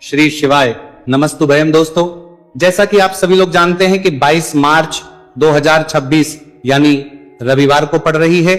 श्री शिवाय नमस्तुभयम। दोस्तों, जैसा कि आप सभी लोग जानते हैं कि 22 मार्च 2026 यानी रविवार को पड़ रही है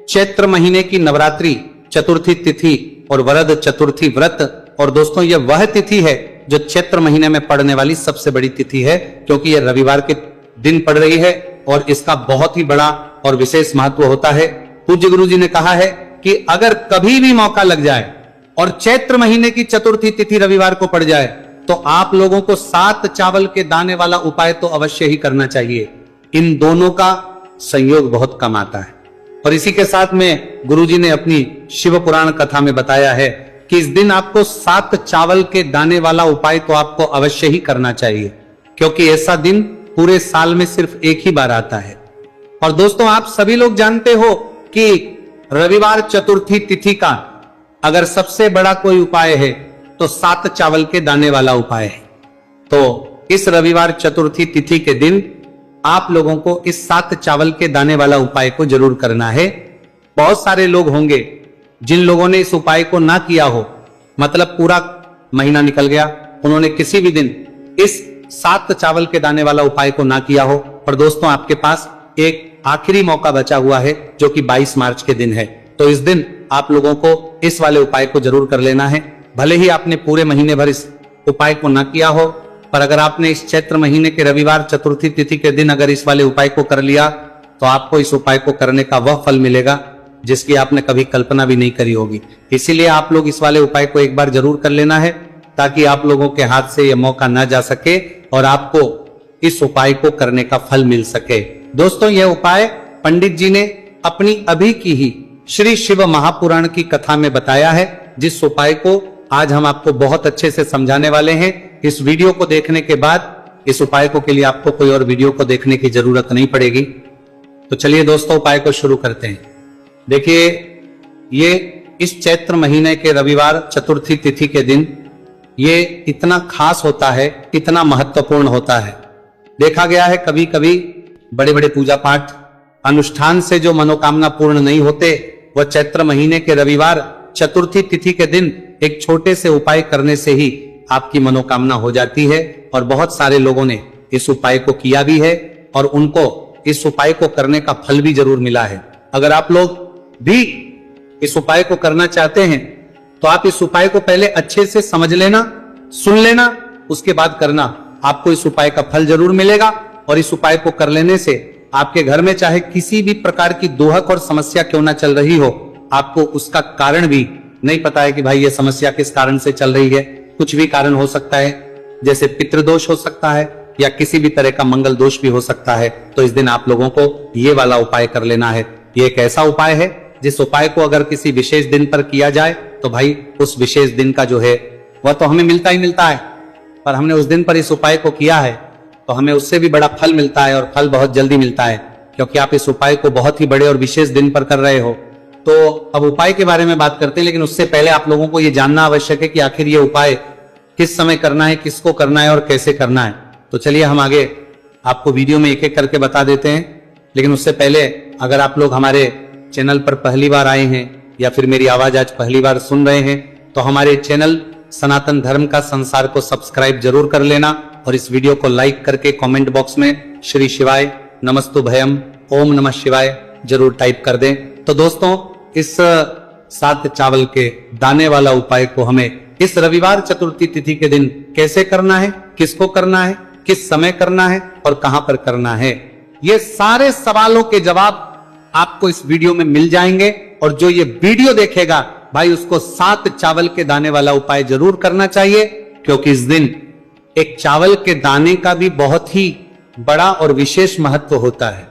चैत्र महीने की नवरात्रि चतुर्थी तिथि और वरद चतुर्थी व्रत। और दोस्तों, यह वह तिथि है जो चैत्र महीने में पड़ने वाली सबसे बड़ी तिथि है, क्योंकि यह रविवार के दिन पड़ रही है और इसका बहुत ही बड़ा और विशेष महत्व होता है। पूज्य गुरु जी ने कहा है कि अगर कभी भी मौका लग जाए और चैत्र महीने की चतुर्थी तिथि रविवार को पड़ जाए तो आप लोगों को 7 चावल के दाने वाला उपाय तो अवश्य ही करना चाहिए। इन दोनों का संयोग बहुत कम आता है। और इसी के साथ में गुरुजी ने अपनी शिव पुराण कथा में बताया है कि इस दिन आपको 7 चावल के दाने वाला उपाय तो आपको अवश्य ही करना चाहिए, क्योंकि ऐसा दिन पूरे साल में सिर्फ एक ही बार आता है। और दोस्तों, आप सभी लोग जानते हो कि रविवार चतुर्थी तिथि का अगर सबसे बड़ा कोई उपाय है तो 7 चावल के दाने वाला उपाय है। तो इस रविवार चतुर्थी तिथि के दिन आप लोगों को इस 7 चावल के दाने वाला उपाय को जरूर करना है। बहुत सारे लोग होंगे जिन लोगों ने इस उपाय को ना किया हो, मतलब पूरा महीना निकल गया, उन्होंने किसी भी दिन इस 7 चावल के दाने वाला उपाय को ना किया हो। पर दोस्तों, आपके पास एक आखिरी मौका बचा हुआ है जो कि 22 मार्च के दिन है। तो इस दिन आप लोगों को इस वाले उपाय को जरूर कर लेना है। भले ही आपने पूरे महीने भर इस उपाय को ना किया हो, पर अगर आपने इस चैत्र महीने के रविवार चतुर्थी तिथि के दिन अगर इस वाले उपाय को कर लिया तो आपको इस उपाय को करने का वह फल मिलेगा जिसकी आपने कभी कल्पना भी नहीं करी होगी। इसीलिए आप लोग इस वाले उपाय को एक बार जरूर कर लेना है, ताकि आप लोगों के हाथ से यह मौका ना जा सके और आपको इस उपाय को करने का फल मिल सके। दोस्तों, यह उपाय पंडित जी ने अपनी अभी की ही श्री शिव महापुराण की कथा में बताया है, जिस उपाय को आज हम आपको बहुत अच्छे से समझाने वाले हैं। इस वीडियो को देखने के बाद इस उपाय को के लिए आपको कोई और वीडियो को देखने की जरूरत नहीं पड़ेगी। तो चलिए दोस्तों, उपाय को शुरू करते हैं। देखिए, ये इस चैत्र महीने के रविवार चतुर्थी तिथि के दिन ये इतना खास होता है, इतना महत्वपूर्ण होता है। देखा गया है कभी कभी बड़े बड़े पूजा पाठ अनुष्ठान से जो मनोकामना पूर्ण नहीं होते, वह चैत्र महीने के रविवार चतुर्थी तिथि के दिन एक छोटे से उपाय करने से ही आपकी मनोकामना हो जाती है। और बहुत सारे लोगों ने इस उपाय को किया भी है और उनको इस उपाय को करने का फल भी जरूर मिला है। अगर आप लोग भी इस उपाय को करना चाहते हैं तो आप इस उपाय को पहले अच्छे से समझ लेना, सुन लेना, उसके बाद करना। आपको इस उपाय का फल जरूर मिलेगा। और इस उपाय को कर लेने से आपके घर में चाहे किसी भी प्रकार की दोहक और समस्या क्यों ना चल रही हो, आपको उसका कारण भी नहीं पता है कि भाई ये समस्या किस कारण से चल रही है। कुछ भी कारण हो सकता है, जैसे पितृदोष हो सकता है या किसी भी तरह का मंगल दोष भी हो सकता है। तो इस दिन आप लोगों को ये वाला उपाय कर लेना है। ये एक ऐसा उपाय है जिस उपाय को अगर किसी विशेष दिन पर किया जाए तो भाई उस विशेष दिन का जो है वह तो हमें मिलता ही मिलता है, पर हमने उस दिन पर इस उपाय को किया है तो हमें उससे भी बड़ा फल मिलता है, और फल बहुत जल्दी मिलता है, क्योंकि आप इस उपाय को बहुत ही बड़े और विशेष दिन पर कर रहे हो। तो अब उपाय के बारे में बात करते हैं, लेकिन उससे पहले आप लोगों को यह जानना आवश्यक है कि आखिर ये उपाय किस समय करना है, किसको करना है और कैसे करना है। तो चलिए हम आगे आपको वीडियो में एक एक करके बता देते हैं। लेकिन उससे पहले अगर आप लोग हमारे चैनल पर पहली बार आए हैं या फिर मेरी आवाज आज पहली बार सुन रहे हैं तो हमारे चैनल सनातन धर्म का संसार को सब्सक्राइब जरूर कर लेना और इस वीडियो को लाइक करके कमेंट बॉक्स में श्री शिवाय नमस्तुभयम ओम नमः शिवाय जरूर टाइप कर दें। तो दोस्तों, इस 7 चावल के दाने वाला उपाय को हमें इस रविवार चतुर्थी तिथि के दिन कैसे करना है, किसको करना है, किस समय करना है और कहां पर करना है, ये सारे सवालों के जवाब आपको इस वीडियो में मिल जाएंगे। और जो ये वीडियो देखेगा भाई उसको 7 चावल के दाने वाला उपाय जरूर करना चाहिए, क्योंकि इस दिन एक चावल के दाने का भी बहुत ही बड़ा और विशेष महत्व होता है।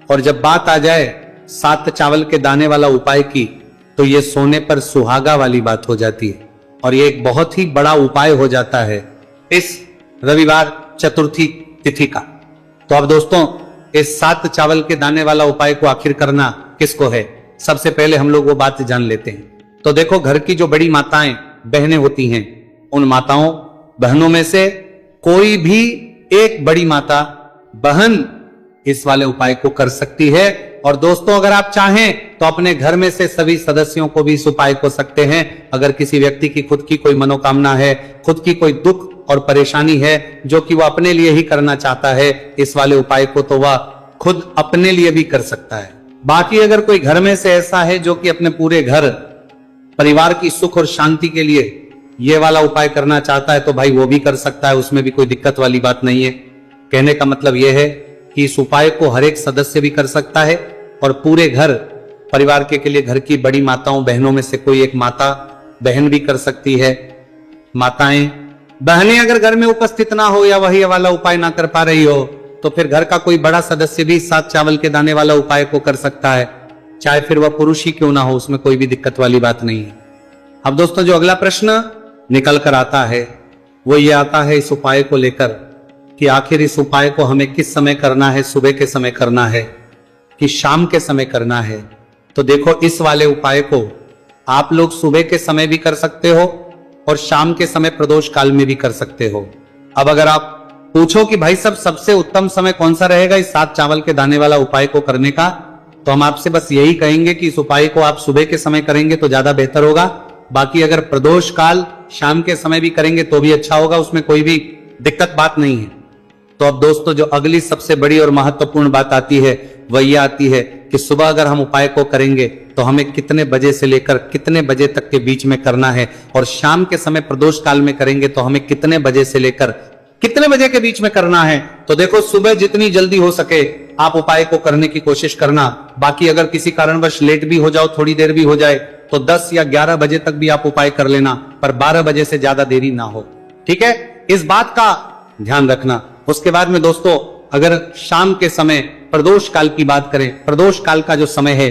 और जब बात आ जाए 7 चावल के दाने वाला उपाय की तो ये सोने पर सुहागा वाली बात हो जाती है और ये एक बहुत ही बड़ा उपाय हो जाता है इस रविवार चतुर्थी तिथि का। तो अब दोस्तों, इस 7 चावल के दाने वाला उपाय को आखिर करना किसको है, सबसे पहले हम लोग वो बात जान लेते हैं। तो देखो, घर की जो बड़ी माताएं बहनें होती हैं, उन माताओं बहनों में से कोई भी एक बड़ी माता बहन इस वाले उपाय को कर सकती है। और दोस्तों अगर आप चाहें तो अपने घर में से सभी सदस्यों को भी इस उपाय को सकते हैं। अगर किसी व्यक्ति की खुद की कोई मनोकामना है, खुद की कोई दुख और परेशानी है जो कि वह अपने लिए ही करना चाहता है, इस वाले उपाय को तो वह खुद अपने लिए भी कर सकता है। बाकी अगर कोई घर में से ऐसा है जो कि अपने पूरे घर परिवार की सुख और शांति के लिए ये वाला उपाय करना चाहता है तो भाई वो भी कर सकता है, उसमें भी कोई दिक्कत वाली बात नहीं है। कहने का मतलब यह है कि इस उपाय को हर एक सदस्य भी कर सकता है और पूरे घर परिवार के लिए घर की बड़ी माताओं बहनों में से कोई एक माता बहन भी कर सकती है। माताएं बहनें अगर घर में उपस्थित ना हो या वही वाला उपाय ना कर पा रही हो तो फिर घर का कोई बड़ा सदस्य भी 7 चावल के दाने वाला उपाय को कर सकता है, चाहे फिर वह पुरुष ही क्यों ना हो, उसमें कोई भी दिक्कत वाली बात नहीं है। अब दोस्तों जो अगला प्रश्न निकल कर आता है वो ये आता है इस उपाय को लेकर कि आखिर इस उपाय को हमें किस समय करना है, सुबह के समय करना है कि शाम के समय करना है। तो देखो इस वाले उपाय को आप लोग सुबह के समय भी कर सकते हो और शाम के समय प्रदोष काल में भी कर सकते हो। अब अगर आप पूछो कि भाई सब सबसे उत्तम समय कौन सा रहेगा इस 7 चावल के दाने वाला उपाय को करने का, तो हम आपसे बस यही कहेंगे कि इस उपाय को आप सुबह के समय करेंगे तो ज्यादा बेहतर होगा। बाकी अगर प्रदोष काल शाम के समय भी करेंगे तो भी अच्छा होगा, उसमें कोई भी दिक्कत बात नहीं है। तो अब दोस्तों जो अगली सबसे बड़ी और महत्वपूर्ण बात आती है वह यह आती है कि सुबह अगर हम उपाय को करेंगे तो हमें कितने बजे से लेकर कितने बजे तक के बीच में करना है, और शाम के समय प्रदोष काल में करेंगे तो हमें कितने बजे से लेकर कितने बजे के बीच में करना है। तो देखो सुबह जितनी जल्दी हो सके आप उपाय को करने की कोशिश करना। बाकी अगर किसी कारणवश लेट भी हो जाओ, थोड़ी देर भी हो जाए तो 10 या 11 बजे तक भी आप उपाय कर लेना, पर 12 बजे से ज्यादा देरी ना हो, ठीक है, इस बात का ध्यान रखना। उसके बाद में दोस्तों अगर शाम के समय प्रदोष काल की बात करें, प्रदोष काल का जो समय है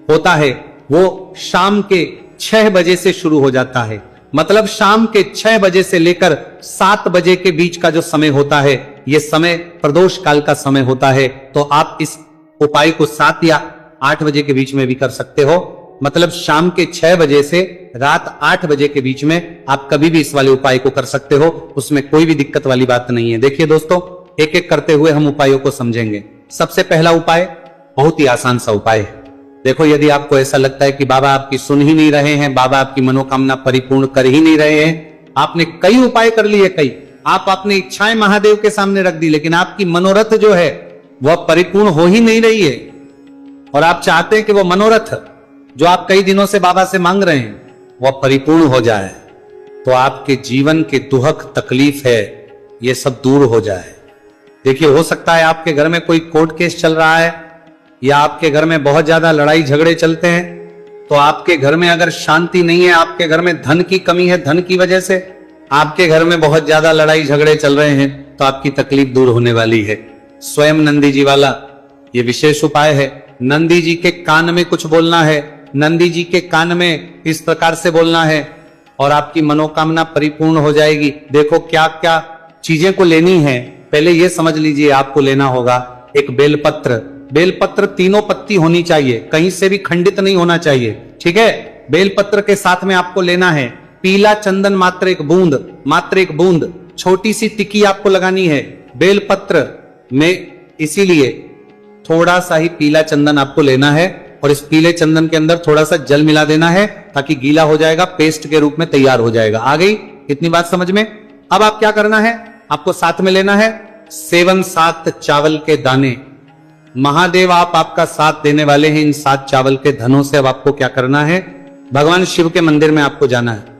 होता है वो शाम के 6 बजे से शुरू हो जाता है। मतलब शाम के 6 बजे से लेकर 7 बजे के बीच का जो समय होता है यह समय प्रदोष काल का समय होता है। तो आप इस उपाय को 7 या 8 बजे के बीच में भी कर सकते हो। मतलब शाम के 6 बजे से रात 8 बजे के बीच में आप कभी भी इस वाले उपाय को कर सकते हो, उसमें कोई भी दिक्कत वाली बात नहीं है। देखिए दोस्तों एक एक करते हुए हम उपायों को समझेंगे। सबसे पहला उपाय बहुत ही आसान सा उपाय है। देखो यदि आपको ऐसा लगता है कि बाबा आपकी सुन ही नहीं रहे हैं, बाबा आपकी मनोकामना परिपूर्ण कर ही नहीं रहे हैं, आपने कई उपाय कर लिए, कई आप अपनी इच्छाएं महादेव के सामने रख दी, लेकिन आपकी मनोरथ जो है वह परिपूर्ण हो ही नहीं रही है, और आप चाहते हैं कि वह मनोरथ जो आप कई दिनों से बाबा से मांग रहे हैं वह परिपूर्ण हो जाए, तो आपके जीवन के दुख तकलीफ है ये सब दूर हो जाए। देखिए हो सकता है आपके घर में कोई कोर्ट केस चल रहा है या आपके घर में बहुत ज्यादा लड़ाई झगड़े चलते हैं, तो आपके घर में अगर शांति नहीं है, आपके घर में धन की कमी है, धन की वजह से आपके घर में बहुत ज्यादा लड़ाई झगड़े चल रहे हैं, तो आपकी तकलीफ दूर होने वाली है। स्वयं नंदी जी वाला ये विशेष उपाय है। नंदी जी के कान में कुछ बोलना है, नंदी जी के कान में इस प्रकार से बोलना है और आपकी मनोकामना परिपूर्ण हो जाएगी। देखो क्या क्या चीजें को लेनी है, पहले ये समझ लीजिए आपको लेना होगा एक बेलपत्र। बेलपत्र 3 पत्ती होनी चाहिए, कहीं से भी खंडित नहीं होना चाहिए, ठीक है। बेलपत्र के साथ में आपको लेना है पीला चंदन मात्र एक बूंद, छोटी सी टिक्की आपको लगानी है बेलपत्र में, इसीलिए थोड़ा सा ही पीला चंदन आपको लेना है और इस पीले चंदन के अंदर थोड़ा सा जल मिला देना है ताकि गीला हो जाएगा, पेस्ट के रूप में तैयार हो जाएगा। आ गई इतनी बात समझ में। अब आप क्या करना है, आपको साथ में लेना है 7 चावल के दाने। महादेव आप आपका साथ देने वाले हैं इन 7 चावल के धनों से। अब आपको क्या करना है, भगवान शिव के मंदिर में आपको जाना है।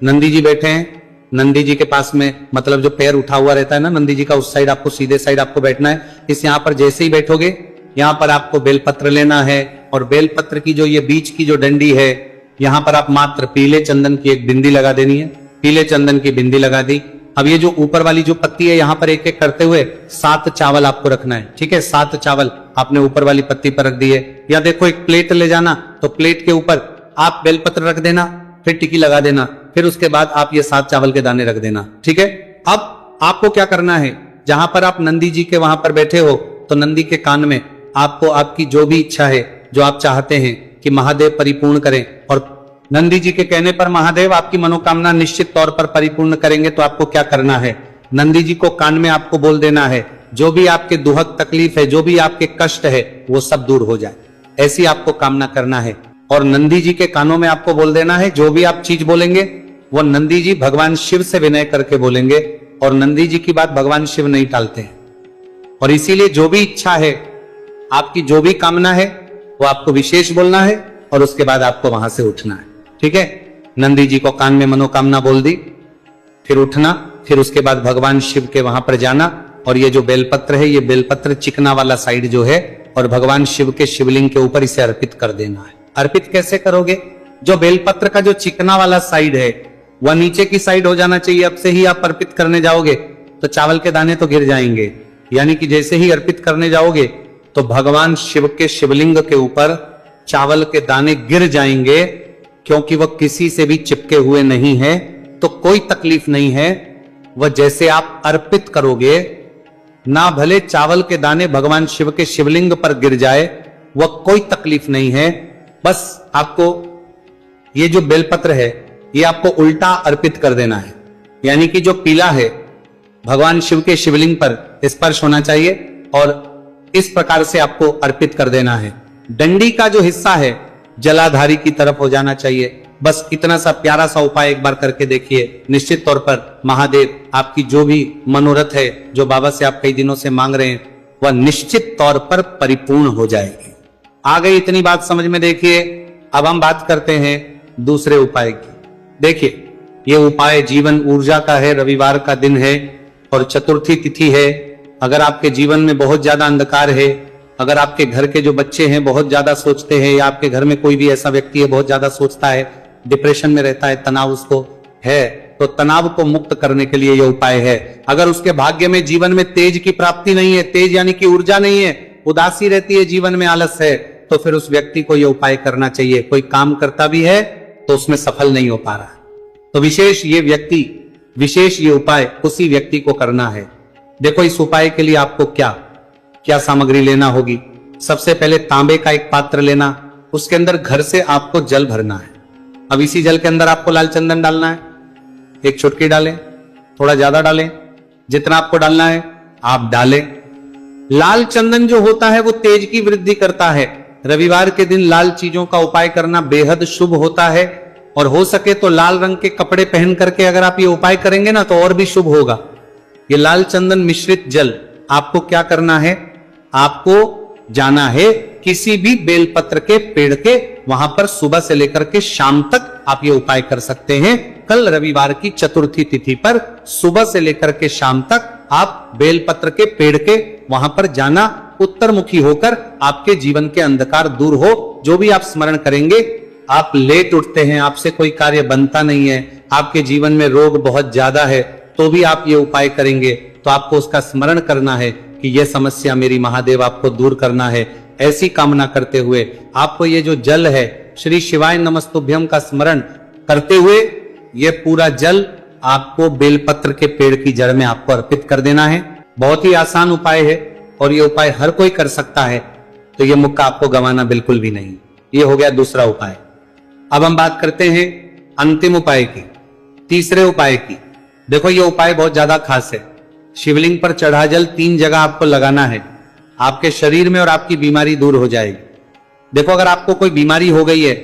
नंदी जी बैठे हैं, नंदी जी के पास में मतलब जो पैर उठा हुआ रहता है ना नंदी जी का, उस साइड आपको सीधे साइड आपको बैठना है। इस यहाँ पर जैसे ही बैठोगे यहाँ पर आपको बेलपत्र लेना है और बेलपत्र की जो ये बीच की जो डंडी है यहाँ पर आप मात्र पीले चंदन की एक बिंदी लगा देनी है। पीले चंदन की बिंदी लगा दी। अब ये जो ऊपर वाली जो पत्ती है यहाँ पर एक एक करते हुए 7 चावल आपको रखना है, ठीक है। 7 चावल आपने ऊपर वाली पत्ती पर रख दिए। या देखो एक प्लेट ले जाना, तो प्लेट के ऊपर आप बेलपत्र रख देना, फिर टिक्की लगा देना, फिर उसके बाद आप ये 7 चावल के दाने रख देना, ठीक है। अब आपको क्या करना है, जहां पर आप नंदी जी के वहां पर बैठे हो तो नंदी के कान में आपको आपकी जो भी इच्छा है, जो आप चाहते हैं कि महादेव परिपूर्ण करें, और नंदी जी के कहने पर महादेव आपकी मनोकामना निश्चित तौर पर परिपूर्ण करेंगे। तो आपको क्या करना है, नंदी जी को कान में आपको बोल देना है जो भी आपके दुख तकलीफ है, जो भी आपके कष्ट है वो सब दूर हो जाए। ऐसी आपको कामना करना है। और नंदी जी के कानों में आपको बोल देना है, जो भी आप चीज बोलेंगे वो नंदी जी भगवान शिव से विनय करके बोलेंगे, और नंदी जी की बात भगवान शिव नहीं टालते हैं। और इसीलिए जो भी इच्छा है, आपकी जो भी कामना है, वो आपको विशेष बोलना है और उसके बाद आपको वहां से उठना है। ठीक है, नंदी जी को कान में मनोकामना बोल दी, फिर उठना, फिर उसके बाद भगवान शिव के वहां पर जाना, और ये जो बेलपत्र है, ये बेलपत्र चिकना वाला साइड जो है, और भगवान शिव के शिवलिंग के ऊपर इसे अर्पित कर देना है। अर्पित कैसे करोगे? जो बेलपत्र का जो चिकना वाला साइड है वह नीचे की साइड हो जाना चाहिए। अब से ही आप अर्पित करने जाओगे तो चावल के दाने तो गिर जाएंगे, यानी कि जैसे ही अर्पित करने जाओगे तो भगवान शिव के शिवलिंग के ऊपर चावल के दाने गिर जाएंगे, क्योंकि वह किसी से भी चिपके हुए नहीं है, तो कोई तकलीफ नहीं है। वह जैसे आप अर्पित करोगे, ना भले चावल के दाने भगवान शिव के शिवलिंग पर गिर जाए, वह कोई तकलीफ नहीं है। बस आपको ये जो बेलपत्र है ये आपको उल्टा अर्पित कर देना है, यानी कि जो पीला है भगवान शिव के शिवलिंग पर स्पर्श होना चाहिए, और इस प्रकार से आपको अर्पित कर देना है। डंडी का जो हिस्सा है जलाधारी की तरफ हो जाना चाहिए। बस इतना सा प्यारा सा उपाय एक बार करके देखिए, निश्चित तौर पर महादेव आपकी जो भी मनोरथ है, जो बाबा से आप कई दिनों से मांग रहे हैं, वह निश्चित तौर पर परिपूर्ण हो जाएगी। आ गई इतनी बात समझ में? देखिए, अब हम बात करते हैं दूसरे उपाय की। देखिए, ये उपाय जीवन ऊर्जा का है, रविवार का दिन है और चतुर्थी तिथि है। अगर आपके जीवन में बहुत ज्यादा अंधकार है, अगर आपके घर के जो बच्चे हैं बहुत ज्यादा सोचते हैं, या आपके घर में कोई भी ऐसा व्यक्ति है बहुत ज्यादा सोचता है, डिप्रेशन में रहता है, तनाव उसको है, तो तनाव को मुक्त करने के लिए यह उपाय है। अगर उसके भाग्य में जीवन में तेज की प्राप्ति नहीं है, तेज यानी कि ऊर्जा नहीं है, उदासी रहती है, जीवन में आलस है, तो फिर उस व्यक्ति को यह उपाय करना चाहिए। कोई काम करता भी है तो उसमें सफल नहीं हो पा रहा, तो विशेष ये उपाय उसी व्यक्ति को करना है। देखो, इस उपाय के लिए आपको क्या सामग्री लेना होगी। सबसे पहले तांबे का एक पात्र लेना, उसके अंदर घर से आपको जल भरना है। अब इसी जल के अंदर आपको लाल चंदन डालना है। एक चुटकी डालें, थोड़ा ज्यादा डालें, जितना आपको डालना है आप डालें। लाल चंदन जो होता है वो तेज की वृद्धि करता है। रविवार के दिन लाल चीजों का उपाय करना बेहद शुभ होता है, और हो सके तो लाल रंग के कपड़े पहन करके अगर आप ये उपाय करेंगे ना तो और भी शुभ होगा। ये लाल चंदन मिश्रित जल आपको क्या करना है, आपको जाना है किसी भी बेलपत्र के पेड़ के वहां पर, सुबह से लेकर के शाम तक आप ये उपाय कर सकते हैं। कल रविवार की चतुर्थी तिथि पर सुबह से लेकर के शाम तक आप बेलपत्र के पेड़ के वहां पर जाना, उत्तर मुखी होकर आपके जीवन के अंधकार दूर हो। जो भी आप स्मरण करेंगे, आप लेट उठते हैं, आपसे कोई कार्य बनता नहीं है, आपके जीवन में रोग बहुत ज्यादा है, तो भी आप ये उपाय करेंगे तो आपको उसका स्मरण करना है कि यह समस्या मेरी महादेव आपको दूर करना है। ऐसी कामना करते हुए आपको ये जो जल है श्री शिवाय नमस्तुभ्यम का स्मरण करते हुए ये पूरा जल आपको बेलपत्र के पेड़ की जड़ में आपको अर्पित कर देना है। बहुत ही आसान उपाय है और ये उपाय हर कोई कर सकता है, तो ये मौका आपको गंवाना बिल्कुल भी नहीं। ये हो गया दूसरा उपाय। अब हम बात करते हैं अंतिम उपाय की, तीसरे उपाय की। देखो, ये उपाय बहुत ज्यादा खास है। शिवलिंग पर चढ़ा जल 3 जगह आपको लगाना है, आपके शरीर में, और आपकी बीमारी दूर हो जाएगी। देखो, अगर आपको कोई बीमारी हो गई है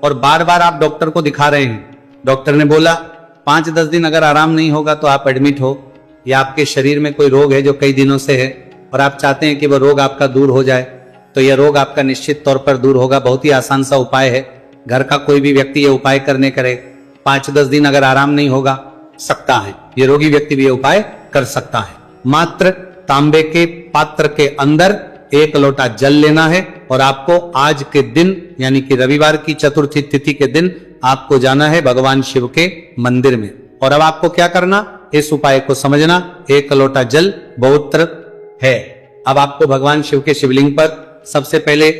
और बार बार आप डॉक्टर को दिखा रहे हैं, डॉक्टर ने बोला 5-10 दिन अगर आराम नहीं होगा तो आप एडमिट हो, या आपके शरीर में कोई रोग है जो कई दिनों से है और आप चाहते हैं कि वह रोग आपका दूर हो जाए, तो यह रोग आपका निश्चित तौर पर दूर होगा। बहुत ही आसान सा उपाय है। घर का कोई भी व्यक्ति ये उपाय करने करे, 5-10 दिन अगर आराम नहीं होगा, सकता है, ये रोगी व्यक्ति भी ये उपाय कर सकता है। मात्र तांबे के पात्र के अंदर 1 लोटा जल लेना है, और आपको आज के दिन यानी कि रविवार की चतुर्थी तिथि के दिन आपको जाना है भगवान शिव के मंदिर में। और अब आपको क्या करना, इस उपाय को समझना। 1 लोटा जल बहुत्र है। अब आपको भगवान शिव के शिवलिंग पर सबसे पहले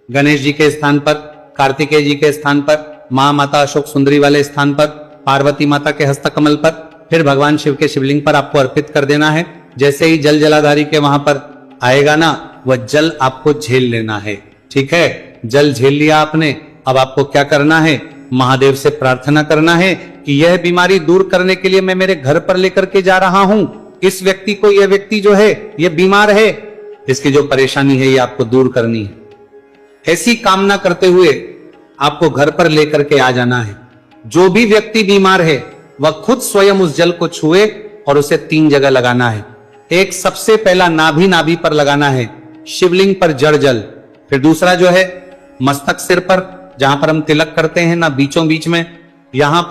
गणेश जी के स्थान पर, कार्तिकेय जी के स्थान पर, मां माता अशोक सुंदरी वाले स्थान पर, पार्वती माता के हस्तकमल पर, फिर भगवान शिव के शिवलिंग पर आपको अर्पित कर देना है। जैसे ही जल जलाधारी के वहां पर आएगा ना, वह जल आपको झेल लेना है। ठीक है, जल झेल लिया आपने। अब आपको क्या करना है, महादेव से प्रार्थना करना है कि यह बीमारी दूर करने के लिए मैं मेरे घर पर लेकर के जा रहा हूं। इस व्यक्ति को, यह व्यक्ति जो है ये बीमार है, इसकी जो परेशानी है ये आपको दूर करनी है। ऐसी कामना करते हुए आपको घर पर लेकर के आ जाना है। जो भी व्यक्ति बीमार है वह खुद स्वयं उस जल को छुए और उसे 3 जगह लगाना है। एक सबसे पहला नाभि पर लगाना है, शिवलिंग पर जड़ जल। फिर दूसरा जो है मस्तक सिर पर, जहां पर हम तिलक करते हैं ना, बीचों बीच में यहां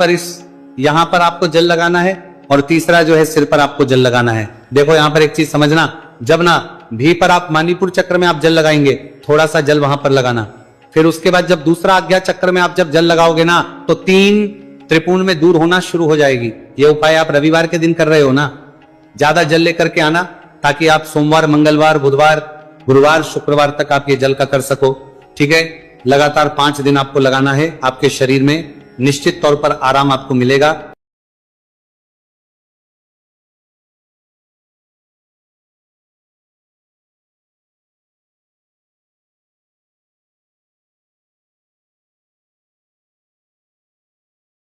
पर आपको जल लगाना है। और तीसरा जो है सिर पर आपको जल लगाना है। देखो यहां पर एक चीज समझना, जब ना भी पर आप मणिपुर चक्र में आप जल लगाएंगे, थोड़ा सा जल वहां पर लगाना। फिर उसके बाद जब दूसरा आज्ञा चक्र में आप जब जल लगाओगे ना, तो 3 त्रिपुण में दूर होना शुरू हो जाएगी। ये उपाय आप रविवार के दिन कर रहे हो ना, ज्यादा जल लेकर के आना, ताकि आप सोमवार, मंगलवार, बुधवार, गुरुवार, शुक्रवार तक आप ये जल का कर सको। ठीक है, लगातार 5 दिन आपको लगाना है। आपके शरीर में निश्चित तौर पर आराम आपको मिलेगा।